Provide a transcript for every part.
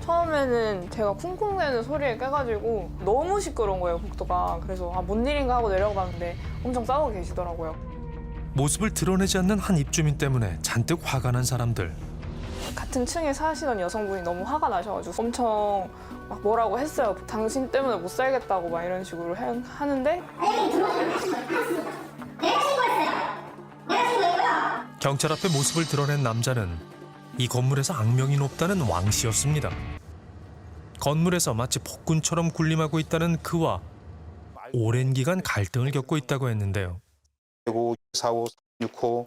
처음에는 제가 쿵쿵대는 소리에 깨가지고 너무 시끄러운 거예요, 복도가. 그래서 아, 뭔 일인가 하고 내려가 봤는데 엄청 싸우고 계시더라고요. 모습을 드러내지 않는 한 입주민 때문에 잔뜩 화가 난 사람들. 같은 층에 사시던 여성분이 너무 화가 나셔가지고 엄청 막 뭐라고 했어요. 당신 때문에 못 살겠다고 막 이런 식으로 하는데 경찰 앞에 모습을 드러낸 남자는 이 건물에서 악명이 높다는 왕 씨였습니다. 건물에서 마치 폭군처럼 군림하고 있다는 그와 오랜 기간 갈등을 겪고 있다고 했는데요. 5, 4, 5, 6호.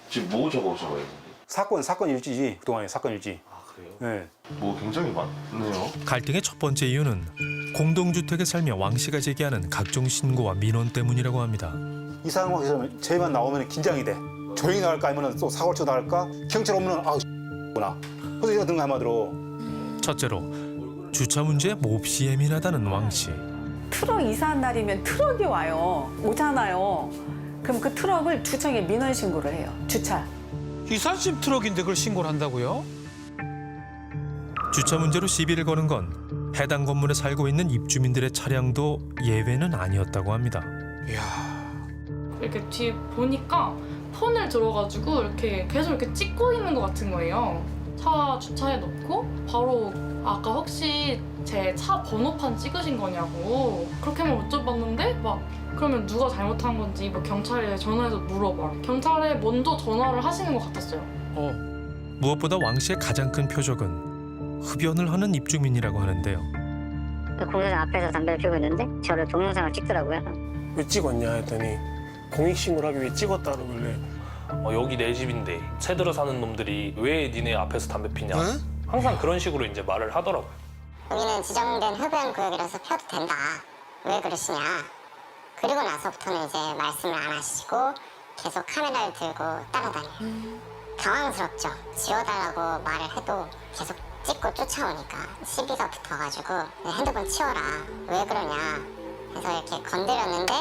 지금 뭐 적어요? 사건 일지지. 그동안에 사건 일지. 아 그래요? 네. 뭐 굉장히 많네요. 갈등의 첫 번째 이유는 공동주택에 살며 왕 씨가 제기하는 각종 신고와 민원 때문이라고 합니다. 이 상황에서 쟤만 나오면 긴장이 돼. 조용히 나갈까 아니면 또 사고를 쳐 나갈까? 경찰 오면 아우 구나. 그래서 제가 등가 한마디로. 첫째로 주차 문제에 몹시 예민하다는 왕 씨. 트럭 이사한 날이면 트럭이 오잖아요. 그럼 그 트럭을 주청에 민원 신고를 해요. 주차. 이삿짐 트럭인데 그걸 신고를 한다고요? 주차 문제로 시비를 거는 건 해당 건물에 살고 있는 입주민들의 차량도 예외는 아니었다고 합니다. 이야. 이렇게 뒤에 보니까 폰을 들어가지고 이렇게 계속 이렇게 찍고 있는 것 같은 거예요. 차 주차해 놓고 바로 아까 혹시 제 차 번호판 찍으신 거냐고 그렇게만 여쭤봤는데 막 그러면 누가 잘못한 건지 뭐 경찰에 전화해서 물어봐. 경찰에 먼저 전화를 하시는 것 같았어요. 무엇보다 왕 씨의 가장 큰 표적은 흡연을 하는 입주민이라고 하는데요. 공사장 앞에서 담배를 피우고 있는데 저를 동영상을 찍더라고요. 왜 찍었냐 했더니 공익신고를 하기 위해 찍었다 그러길래 여기 내 집인데 새 들어 사는 놈들이 왜 니네 앞에서 담배 피냐. 항상 그런 식으로 이제 말을 하더라고요. 여기는 지정된 흡연 구역이라서 펴도 된다. 왜 그러시냐. 그리고 나서부터는 이제 말씀을 안 하시고 계속 카메라를 들고 따라다녀요. 당황스럽죠. 지워달라고 말을 해도 계속 찍고 쫓아오니까 시비가 붙어가지고 핸드폰 치워라. 왜 그러냐. 해서 이렇게 건드렸는데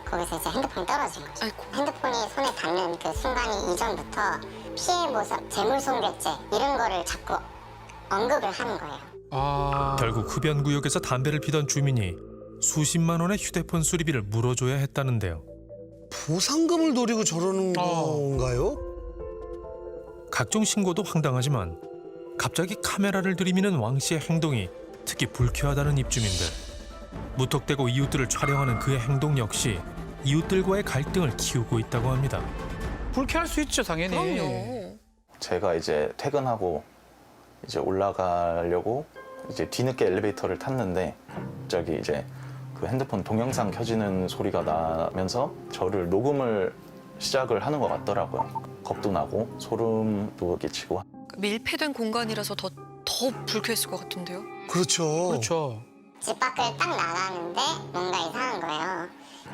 거기서 이제 핸드폰이 떨어진 거죠. 아이고. 핸드폰이 손에 닿는 그 순간이 이전부터 피해 보상, 재물손괴죄 이런 거를 자꾸 언급을 하는 거예요. 결국 흡연 구역에서 담배를 피던 주민이 수십만 원의 휴대폰 수리비를 물어줘야 했다는데요. 보상금을 노리고 저러는 건가요? 각종 신고도 황당하지만 갑자기 카메라를 들이미는 왕 씨의 행동이 특히 불쾌하다는 입주민들. 무턱대고 이웃들을 촬영하는 그의 행동 역시 이웃들과의 갈등을 키우고 있다고 합니다. 불쾌할 수 있죠, 당연히. 제가 이제 퇴근하고 이제 올라가려고 이제 뒤늦게 엘리베이터를 탔는데 갑자기 이제 그 핸드폰 동영상 켜지는 소리가 나면서 저를 녹음을 시작을 하는 것 같더라고요. 겁도 나고 소름도 끼치고. 밀폐된 공간이라서 더 불쾌했을 것 같은데요. 그렇죠. 그렇죠. 집 밖을 딱 나가는데 뭔가 이상한 거예요.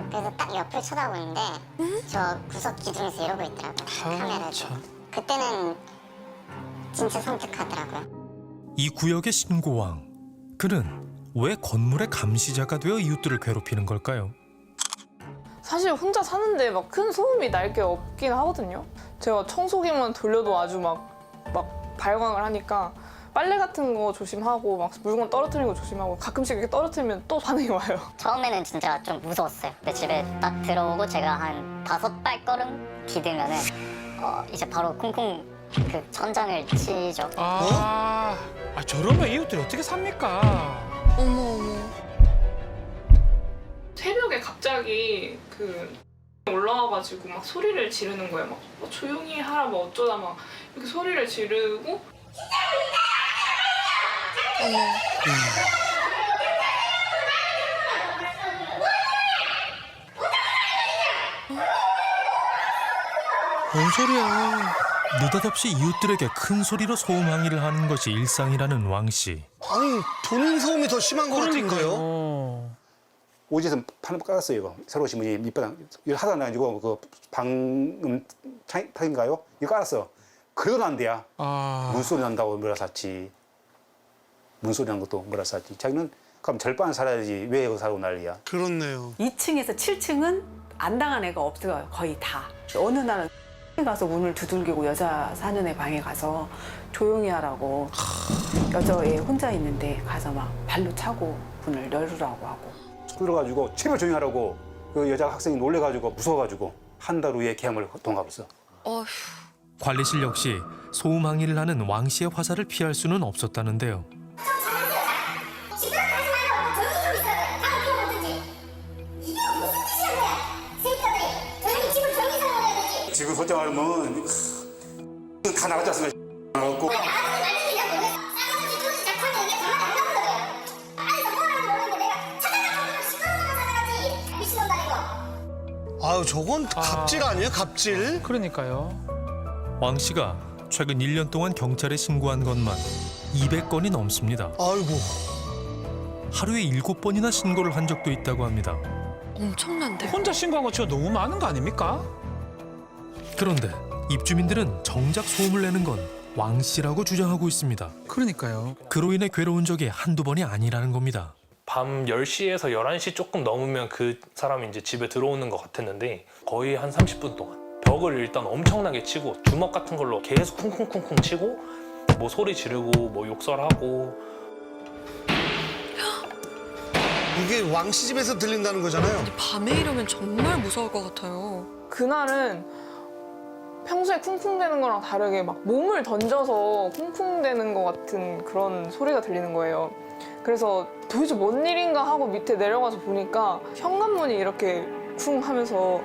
그래서 딱 옆을 쳐다보는데 저 구석 기둥에서 이러고 있더라고요. 카메라로. 그때는 진짜 섬뜩하더라고요. 이 구역의 신고왕. 그는 왜 건물의 감시자가 되어 이웃들을 괴롭히는 걸까요? 사실 혼자 사는데 막 큰 소음이 날 게 없긴 하거든요. 제가 청소기만 돌려도 아주 막 발광을 하니까 빨래 같은 거 조심하고 막 물건 떨어뜨리는 거 조심하고 가끔씩 이렇게 떨어뜨리면 또 반응이 와요. 처음에는 진짜 좀 무서웠어요. 근데 집에 딱 들어오고 제가 한 5발걸음 디디면은 이제 바로 쿵쿵 그 천장을 치죠. 저러면 이웃들이 어떻게 삽니까? 어머. 새벽에 갑자기 그 올라와가지고 막 소리를 지르는 거예요. 막 조용히 하라 뭐 어쩌다 막 이렇게 소리를 지르고 뭔 소리야? 느닷없이 이웃들에게 큰 소리로 소음 항의를 하는 것이 일상이라는 왕 씨. 아니 본인 소음이 더 심한 것 같은데요? 오지에서 판을 깔았어요. 이거. 새로 오신 분이 밑바닥 이거 하다 나가지고 그 방음 탁인가요? 이거 깔았어. 그래도 안 돼야. 문소리 난다고 뭐라 샀지. 문소리 난 것도 뭐라 샀지. 자기는 그럼 절반을 살아야지 왜 여기 살고 난리야. 그렇네요. 2층에서 7층은 안 당한 애가 없어요. 거의 다. 어느 날은 가서 문을 두들기고 여자 사는 애 방에 가서 조용히 하라고 여자애 혼자 있는데 가서 막 발로 차고 문을 열으라고 하고. 들어가지고 제발 조용히 하라고 그 여자 학생이 놀래가지고 무서워가지고 한 달 후에 계엄을 동갑했어. 어휴. 관리실 역시 소음 항의를 하는 왕 씨의 화살을 피할 수는 없었다는데요. 지금 솔직히 말하면 다 나갔지 않습니까? 나갔고. 아유 저건 갑질 아니에요? 갑질? 그러니까요. 왕 씨가 최근 1년 동안 경찰에 신고한 것만 200건이 넘습니다. 아이고. 하루에 7번이나 신고를 한 적도 있다고 합니다. 엄청난데. 혼자 신고한 거 치고 너무 많은 거 아닙니까? 그런데 입주민들은 정작 소음을 내는 건 왕 씨라고 주장하고 있습니다. 그러니까요. 그로 인해 괴로운 적이 한두 번이 아니라는 겁니다. 밤 10시에서 11시 조금 넘으면 그 사람이 이제 집에 들어오는 것 같았는데 거의 한 30분 동안 벽을 일단 엄청나게 치고 주먹 같은 걸로 계속 쿵쿵쿵쿵 치고 뭐 소리 지르고 뭐 욕설하고. 이게 왕씨 집에서 들린다는 거잖아요. 밤에 이러면 정말 무서울 것 같아요. 그날은 평소에 쿵쿵대는 거랑 다르게 막 몸을 던져서 쿵쿵대는 것 같은 그런 소리가 들리는 거예요. 그래서 도대체 뭔 일인가 하고 밑에 내려가서 보니까 현관문이 이렇게 쿵 하면서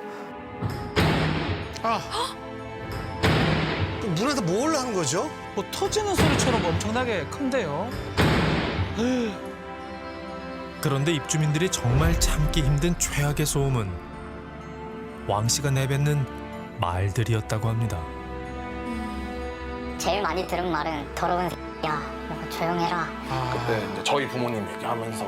그 문에서 뭘 하는 거죠? 뭐 터지는 소리처럼 엄청나게 큰데요. 그런데 입주민들이 정말 참기 힘든 최악의 소음은 왕 씨가 내뱉는 말들이었다고 합니다. 제일 많이 들은 말은 더러운 야, 뭐 조용해라. 그때 이제 저희 부모님 얘기하면서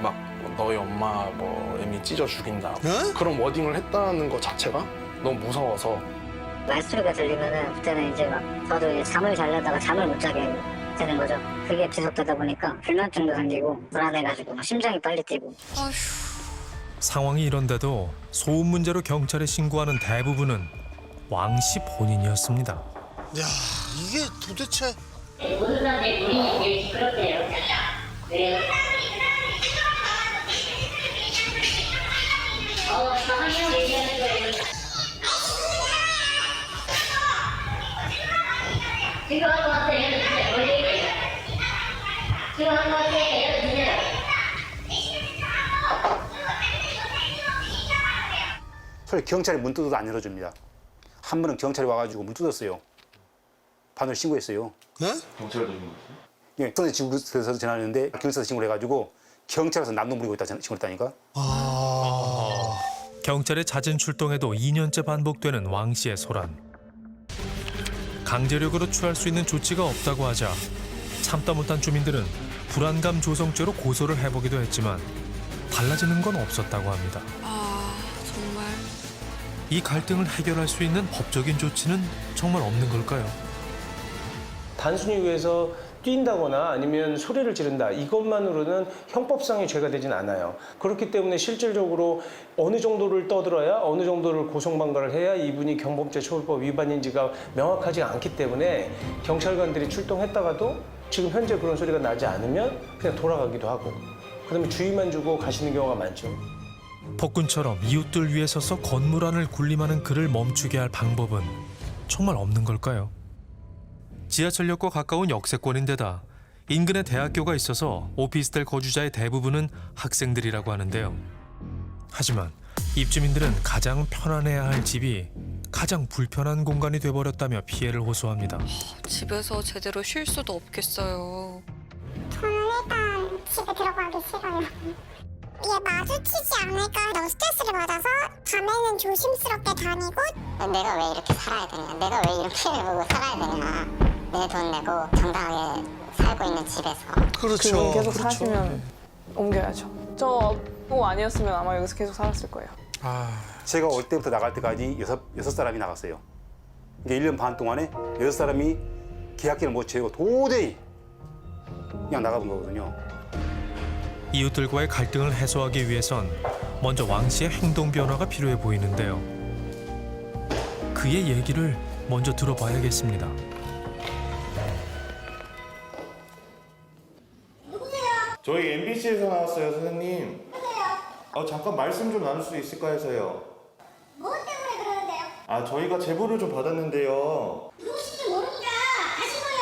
막 너희 엄마 뭐 애미 찢어 죽인다 네? 그런 워딩을 했다는 것 자체가 너무 무서워서. 말소리가 들리면은 그때는 이제 막 저도 이제 잠을 자려다가 잠을 못 자게 되는 거죠. 그게 지속되다 보니까 불면증도 생기고 불안해가지고 심장이 빨리 뛰고. 아휴. 상황이 이런데도 소음 문제로 경찰에 신고하는 대부분은 왕 씨 본인이었습니다. 야 이게 도대체. 모든 사람들이 문이 제일 시끄럽대요. 그래요? 상황이 얘기하는 거예요. 지금 한 것 같아, 열어주세요. 지금 한 것 같아, 열어주세요. 솔직히 경찰이 문 뜯어도 안 열어줍니다. 한 번은 경찰이 와가지고 문 뜯었어요. 반으로 신고했어요. 네? 경찰도 좀. 예, 그런데 지구에서 전화했는데 경찰서 신고를 해가지고 경찰에서 남동 부리고 있다 신고했다니까. 경찰의 잦은 출동에도 2년째 반복되는 왕 씨의 소란. 강제력으로 취할 수 있는 조치가 없다고 하자 참다 못한 주민들은 불안감 조성죄로 고소를 해보기도 했지만 달라지는 건 없었다고 합니다. 아, 정말. 이 갈등을 해결할 수 있는 법적인 조치는 정말 없는 걸까요? 단순히 위해서 뛴다거나 아니면 소리를 지른다 이것만으로는 형법상의 죄가 되진 않아요. 그렇기 때문에 실질적으로 어느 정도를 떠들어야 어느 정도를 고성방가를 해야 이분이 경범죄 처벌법 위반인지가 명확하지 않기 때문에 경찰관들이 출동했다가도 지금 현재 그런 소리가 나지 않으면 그냥 돌아가기도 하고 그다음에 주의만 주고 가시는 경우가 많죠. 폭군처럼 이웃들 위에 서서 건물 안을 군림하는 그를 멈추게 할 방법은 정말 없는 걸까요? 지하철역과 가까운 역세권인데다 인근에 대학교가 있어서 오피스텔 거주자의 대부분은 학생들이라고 하는데요. 하지만 입주민들은 가장 편안해야 할 집이 가장 불편한 공간이 돼버렸다며 피해를 호소합니다. 집에서 제대로 쉴 수도 없겠어요. 저는 일단 집에 들어가기 싫어요. 얘 마주치지 않을까 너무 스트레스를 받아서 밤에는 조심스럽게 다니고 내가 왜 이렇게 살아야 되냐 내가 왜 이런 피해를 보고 살아야 되냐 내 돈 내고 정당하게 살고 있는 집에서 그렇죠. 그분 계속 그렇죠. 사시면 옮겨야죠. 저 아니었으면 아마 여기서 계속 살았을 거예요. 제가 올 때부터 나갈 때까지 여섯 사람이 나갔어요. 이게 1년 반 동안에 6사람이 계약기를 못 채우고 도저히 그냥 나가본 거거든요. 이웃들과의 갈등을 해소하기 위해선 먼저 왕 씨의 행동 변화가 필요해 보이는데요. 그 그의 얘기를 먼저 들어봐야겠습니다. 저희 MBC에서 나왔어요, 선생님. 잠깐 말씀 좀 나눌 수 있을까 해서요. 뭐 때문에 그러는데요? 저희가 제보를 좀 받았는데요. 누구신지 모릅니다. 가시고요.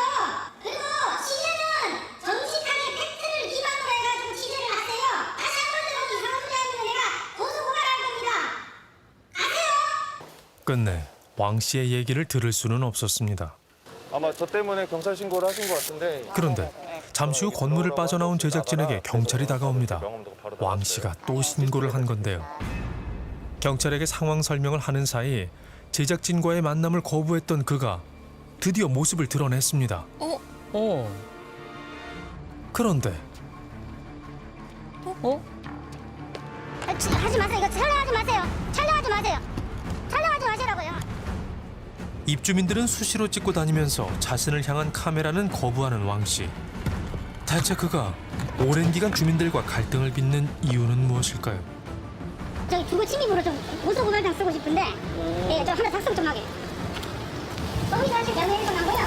그리고 취재는 정직하게 팩트를 기반으로 해가지고 취재를 하세요. 다시 한 번 더 이상한 소리 하면 내가 고소 고발할 겁니다. 가세요. 끝내 왕 씨의 얘기를 들을 수는 없었습니다. 아마 저 때문에 경찰 신고를 하신 것 같은데. 그런데 잠시 후 건물을 빠져나온 제작진에게 경찰이 다가옵니다. 왕 씨가 또 신고를 한 건데요. 경찰에게 상황 설명을 하는 사이 제작진과의 만남을 거부했던 그가 드디어 모습을 드러냈습니다. 그런데 하지 마세요. 이거 촬영하지 마세요. 촬영하지 마세요. 촬영하지 마시라고요. 입주민들은 수시로 찍고 다니면서 자신을 향한 카메라는 거부하는 왕 씨. 대체 그가 오랜 기간 주민들과 갈등을 빚는 이유는 무엇일까요? 저기 주거 침입으로 좀 고소 고발장 쓰고 싶은데, 예, 저 하나 작성 좀 하게. 서비스한테 명예훼손 한 거야.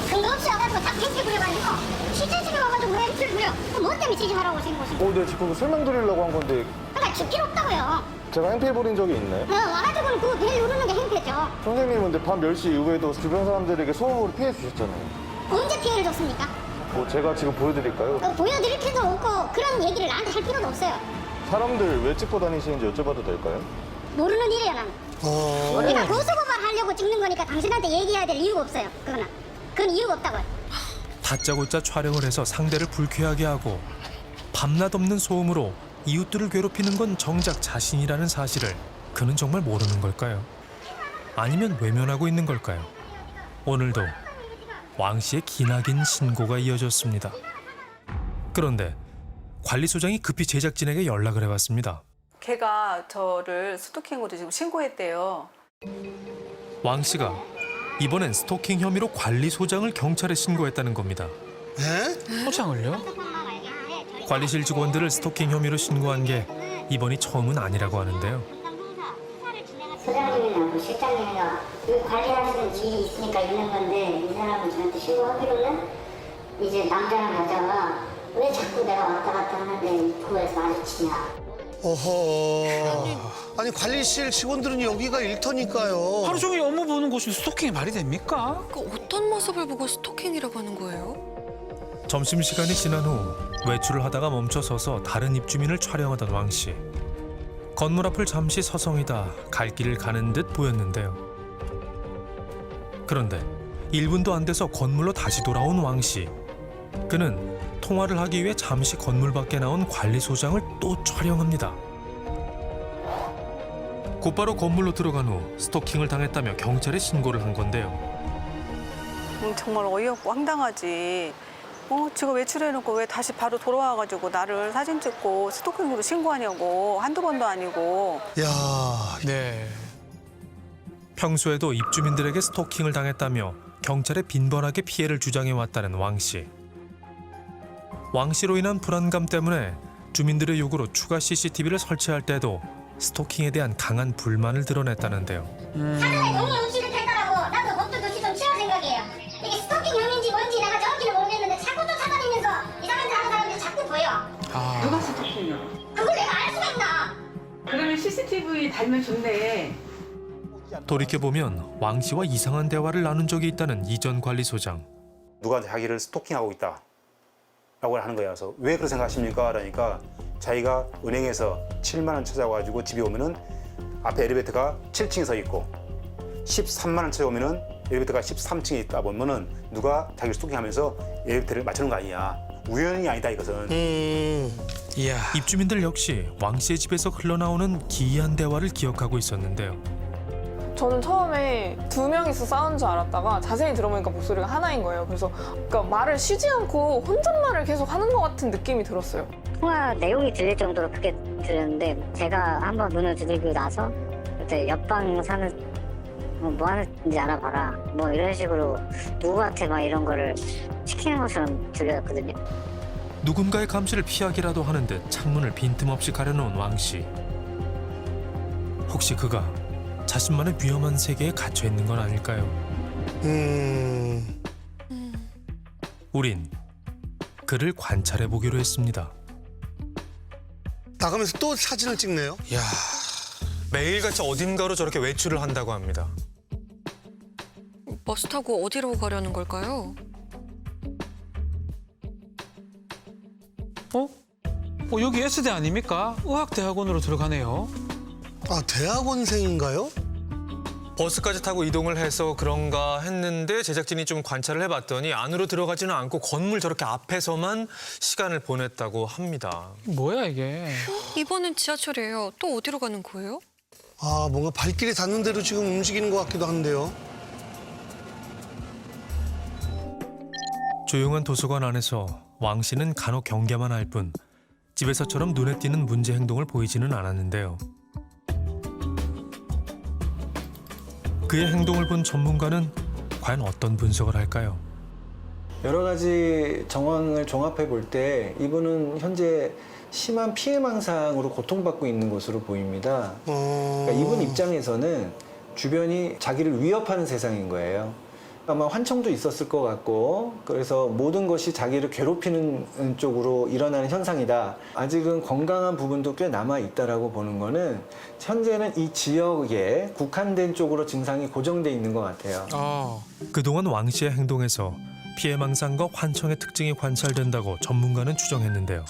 근거 없이 와가지고 다 펜스 부려가지고 취재진에 와가지고 왜 펜스 부려? 그럼 뭐 때문에 취재하라고 하시는 것인가? 네, 지금 설명드리려고 한 건데. 그러니까 줄 필요 없다고요. 제가 행패해 버린 적이 있나요? 와가지고는 그 벨 누르는 게 행패죠. 선생님은 근데 밤 10시 이후에도 주변 사람들에게 소음으로 피해 주셨잖아요. 언제 피해를 줬습니까? 제가 지금 보여드릴까요? 보여드릴 필요도 없고 그런 얘기를 나한테 할 필요도 없어요. 사람들 왜 찍고 다니시는지 여쭤봐도 될까요? 모르는 일이에요, 나는. 우리가 고소고발 하려고 찍는 거니까 당신한테 얘기해야 될 이유가 없어요. 그건 이유가 없다고요. 다짜고짜 촬영을 해서 상대를 불쾌하게 하고 밤낮 없는 소음으로 이웃들을 괴롭히는 건 정작 자신이라는 사실을 그는 정말 모르는 걸까요? 아니면 외면하고 있는 걸까요? 오늘도 왕 씨의 기나긴 신고가 이어졌습니다. 그런데 관리소장이 급히 제작진에게 연락을 해왔습니다. 걔가 저를 스토킹으로 지금 신고했대요. 왕 씨가 이번엔 스토킹 혐의로 관리소장을 경찰에 신고했다는 겁니다. 소장을요? 관리실 직원들을 스토킹 혐의로 신고한 게 이번이 처음은 아니라고 하는데요. 소장님이나 그 실장님이나 그 관리하시는 일이 있으니까 있는 건데 이 사람은 저한테 신고하기로는 이제 남자랑 여자가 왜 자꾸 내가 왔다 갔다 하는데 그거에서 마주치냐. 아니 관리실 직원들은 여기가 일터니까요. 하루 종일 업무 보는 곳이 스토킹이 말이 됩니까? 그 어떤 모습을 보고 스토킹이라고 하는 거예요? 점심시간이 지난 후 외출을 하다가 멈춰서서 다른 입주민을 촬영하던 왕 씨. 건물 앞을 잠시 서성이다 갈 길을 가는 듯 보였는데요. 그런데 1분도 안 돼서 건물로 다시 돌아온 왕 씨. 그는 통화를 하기 위해 잠시 건물 밖에 나온 관리소장을 또 촬영합니다. 곧바로 건물로 들어간 후 스토킹을 당했다며 경찰에 신고를 한 건데요. 정말 어이없고 황당하지. 지가 외출해놓고 왜 다시 바로 돌아와가지고 나를 사진 찍고 스토킹으로 신고하냐고. 한두 번도 아니고. 야, 네. 평소에도 입주민들에게 스토킹을 당했다며 경찰에 빈번하게 피해를 주장해왔다는 왕 씨. 왕 씨로 인한 불안감 때문에 주민들의 요구로 추가 CCTV를 설치할 때도 스토킹에 대한 강한 불만을 드러냈다는데요. 사람의 동의 의식을 탈탈하고 나도 법도 도시 좀 취할 생각이에요. 이게 스토킹 혐의인지 뭔지 내가 정확히는 모르겠는데 자꾸 쫓아다니면서 이상한 짓 하는 사람들이 자꾸 보여. 누가 스토킹이야? 그걸 내가 알 수가 있나? 그러면 CCTV 달면 좋네. 돌이켜보면 왕 씨와 이상한 대화를 나눈 적이 있다는 이전 관리소장. 누가 자기를 스토킹하고 있다 라고 하는 거야. 그래서 왜 그렇게 생각하십니까? 그러니까 자기가 은행에서 7만 원 찾아와가지고 집에 오면은 앞에 엘리베이터가 7층에 서 있고 13만 원 찾아오면은 엘리베이터가 13층에 있다 보면은 누가 자기를 스토킹하면서 엘리베이터를 맞추는 거 아니야. 우연이 아니다 이것은. 이야. 입주민들 역시 왕 씨의 집에서 흘러나오는 기이한 대화를 기억하고 있었는데요. 저는 처음에 두 명이서 싸운 줄 알았다가 자세히 들어보니까 목소리가 하나인 거예요. 그래서 그러니까 말을 쉬지 않고 혼잣말을 계속 하는 것 같은 느낌이 들었어요. 통화 내용이 들릴 정도로 크게 들렸는데 제가 한번 문을 두들기고 나서 그때 옆방 사는 뭐 하는지 알아봐라 뭐 이런 식으로 누구한테 막 이런 거를 시키는 것처럼 들렸거든요. 누군가의 감시를 피하기라도 하는 듯 창문을 빈틈없이 가려놓은 왕 씨. 혹시 그가 자신만의 위험한 세계에 갇혀 있는 건 아닐까요? 우린 그를 관찰해 보기로 했습니다. 나가면서 또 사진을 찍네요. 야, 매일같이 어딘가로 저렇게 외출을 한다고 합니다. 버스 타고 어디로 가려는 걸까요? 여기 S대 아닙니까? 의학대학원으로 들어가네요. 아, 대학원생인가요? 버스까지 타고 이동을 해서 그런가 했는데 제작진이 좀 관찰을 해봤더니 안으로 들어가지는 않고 건물 저렇게 앞에서만 시간을 보냈다고 합니다. 뭐야 이게? 이번엔 지하철이에요. 또 어디로 가는 거예요? 아, 뭔가 발길이 닿는 대로 지금 움직이는 것 같기도 한데요. 조용한 도서관 안에서 왕 씨는 간혹 경계만 할 뿐 집에서처럼 눈에 띄는 문제 행동을 보이지는 않았는데요. 그의 행동을 본 전문가는 과연 어떤 분석을 할까요? 여러 가지 정황을 종합해 볼 때 이분은 현재 심한 피해망상으로 고통받고 있는 것으로 보입니다. 그러니까 이분 입장에서는 주변이 자기를 위협하는 세상인 거예요. 아마 환청도 있었을 것 같고 그래서 모든 것이 자기를 괴롭히는 쪽으로 일어나는 현상이다. 아직은 건강한 부분도 꽤 남아있다라고 보는 거는 현재는 이 지역에 국한된 쪽으로 증상이 고정돼 있는 것 같아요. 그동안 왕 씨의 행동에서 피해망상과 환청의 특징이 관찰된다고 전문가는 추정했는데요.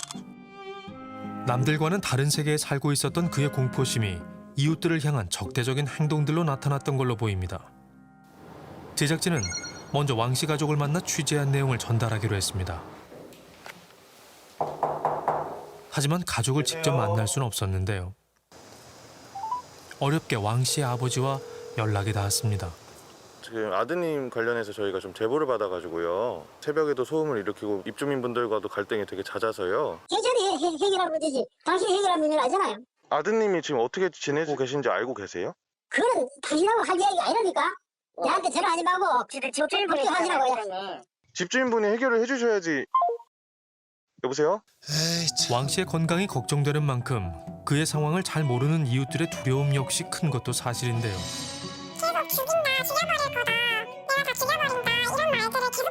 남들과는 다른 세계에 살고 있었던 그의 공포심이 이웃들을 향한 적대적인 행동들로 나타났던 걸로 보입니다. 제작진은 먼저 왕 씨 가족을 만나 취재한 내용을 전달하기로 했습니다. 하지만 가족을 직접 만날 수는 없었는데요. 어렵게 왕 씨의 아버지와 연락이 닿았습니다. 지금 아드님 관련해서 저희가 좀 제보를 받아가지고요. 새벽에도 소음을 일으키고 입주민분들과도 갈등이 되게 잦아서요. 예전에 해결하면 되지. 당신 해결하면 일 하잖아요. 아드님이 지금 어떻게 지내고 계신지 알고 계세요? 그거는 당신하고 할 이야기가 아니라니까. 나한테 전화하지 말고 집주인분이 하시라고 해. 집주인분이 해결을 해주셔야지. 여보세요? 왕 씨의 건강이 걱정되는 만큼 그의 상황을 잘 모르는 이웃들의 두려움 역시 큰 것도 사실인데요. 계속 죽인다, 죽여버릴 거다, 내가 다 죽여버린다 이런 말들을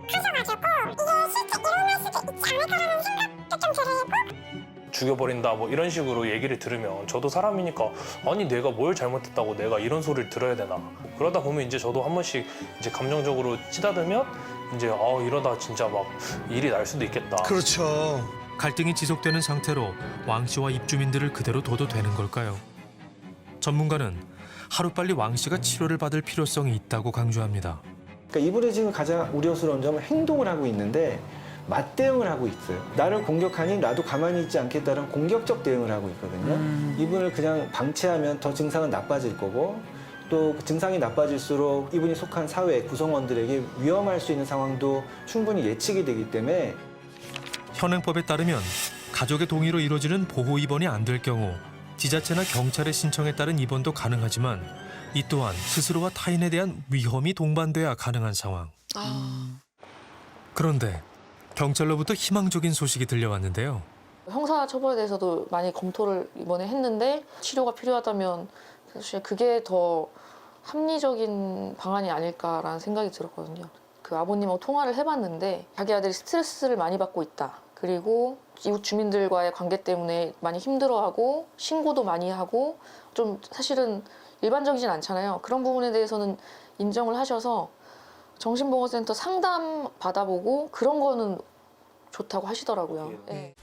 계속 반복하셔가지고 이게 실제 일어날 수도 있지 않을까라는 생각도 좀 들고. 죽여버린다 뭐 이런 식으로 얘기를 들으면 저도 사람이니까 아니 내가 뭘 잘못했다고 내가 이런 소리를 들어야 되나. 그러다 보면 이제 저도 한 번씩 이제 감정적으로 찌다들면 이제 이러다 진짜 막 일이 날 수도 있겠다. 그렇죠. 갈등이 지속되는 상태로 왕 씨와 입주민들을 그대로 둬도 되는 걸까요? 전문가는 하루빨리 왕 씨가 치료를 받을 필요성이 있다고 강조합니다. 그러니까 이분이 지금 가장 우려스러운 점은 행동을 하고 있는데 맞대응을 하고 있어요. 나를 공격하니 나도 가만히 있지 않겠다는 공격적 대응을 하고 있거든요. 이분을 그냥 방치하면 더 증상은 나빠질 거고 또 증상이 나빠질수록 이분이 속한 사회 구성원들에게 위험할 수 있는 상황도 충분히 예측이 되기 때문에 현행법에 따르면 가족의 동의로 이루어지는 보호 입원이 안 될 경우 지자체나 경찰의 신청에 따른 입원도 가능하지만 이 또한 스스로와 타인에 대한 위험이 동반돼야 가능한 상황. 그런데 경찰로부터 희망적인 소식이 들려왔는데요. 형사처벌에 대해서도 많이 검토를 이번에 했는데 치료가 필요하다면 사실 그게 더 합리적인 방안이 아닐까라는 생각이 들었거든요. 그 아버님하고 통화를 해봤는데 자기 아들이 스트레스를 많이 받고 있다. 그리고 이웃 주민들과의 관계 때문에 많이 힘들어하고 신고도 많이 하고 좀 사실은 일반적이진 않잖아요. 그런 부분에 대해서는 인정을 하셔서 정신보건센터 상담 받아보고 그런 거는 좋다고 하시더라고요. 네.